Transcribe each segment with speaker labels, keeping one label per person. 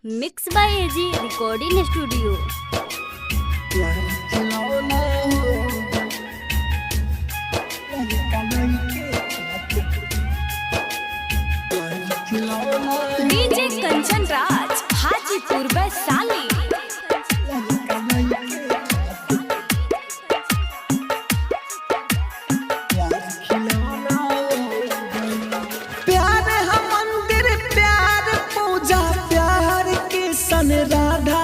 Speaker 1: Mix by AG recording studio. DJ Kanchan Raj Hajipur Vaishali.
Speaker 2: Radha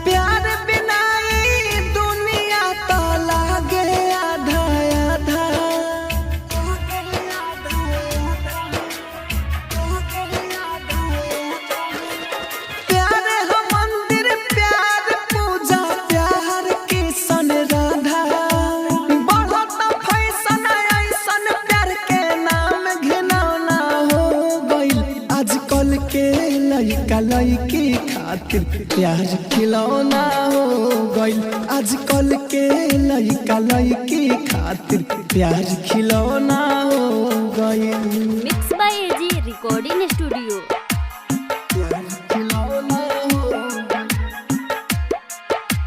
Speaker 2: प्यार बिना दुनिया तो लागे आधा आधा। प्यार है मंदिर प्यार पूजा प्यार की सन राधा। बहुत फैशन ऐसन प्यार के नाम घिनौना हो गइल। आजकल के लइका लइकी खातिर प्यार खिलौना हो गइल। आजकल के लइका लइकी खातिर प्यार खिलौना हो गइल।
Speaker 1: Mix by AG recording studio.
Speaker 2: प्यार खिलौना हो गइल।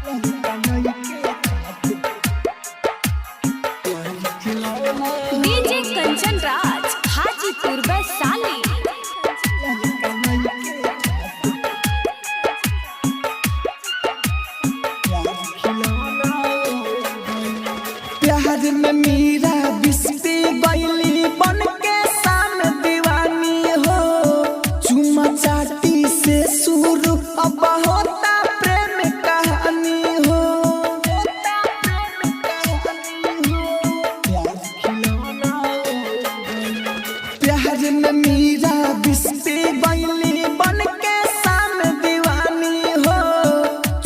Speaker 2: लइका लइकी खातिर प्यार खिलौना हो गइल।
Speaker 1: डीजे कंचन राज हाजीपुर वैशाली।
Speaker 2: प्यार में मीरा बिस्ती गईली बन के शाम दीवानी हो। चुमा चाटी से शुरू अब होता प्रेम कहानी हो। प्यार में मीरा बिस्ती गईली बन के शाम दीवानी हो।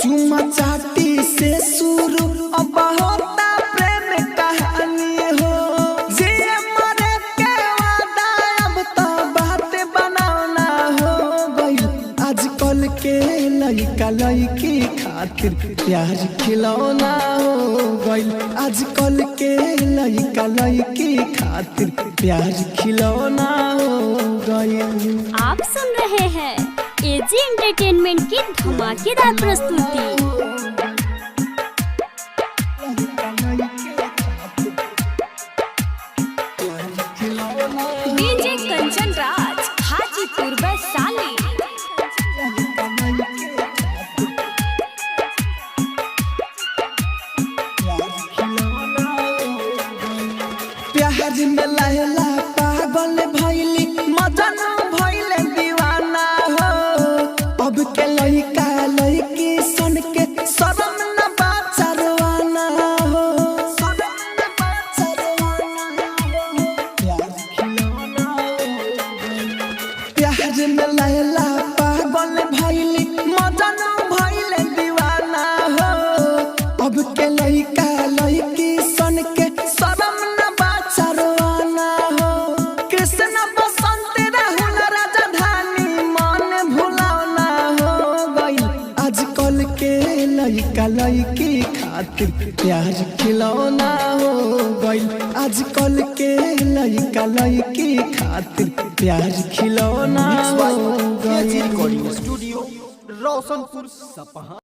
Speaker 2: चुमा चाटी से शुरू अब होता लइका लइकी खातिर प्यार खिलौना हो गइल। आजकल के लइका लइकी खातिर प्यार खिलौना हो गइल।
Speaker 1: आप सुन रहे हैं एजी एंटरटेनमेंट की धमाकेदार प्रस्तुति। डीजे कंचन राज हाजीपुर वैशाली।
Speaker 2: प्यार में लैला पागल भइली मजनू भइले दीवाना हो। अब के लइका लइकी सन के शरम न बाचरवाना हो। प्यार में लैला पागल भइली मजनू भइले दीवाना हो। अब के लइका लइकी सन के शरम लइका लइकी खातिर प्यार खिलौना हो गइल। आजकल के लइका लइकी खातिर प्यार खिलौना हो गइल।
Speaker 3: रिकॉर्डिंग स्टूडियो रोशनपुर सपहा।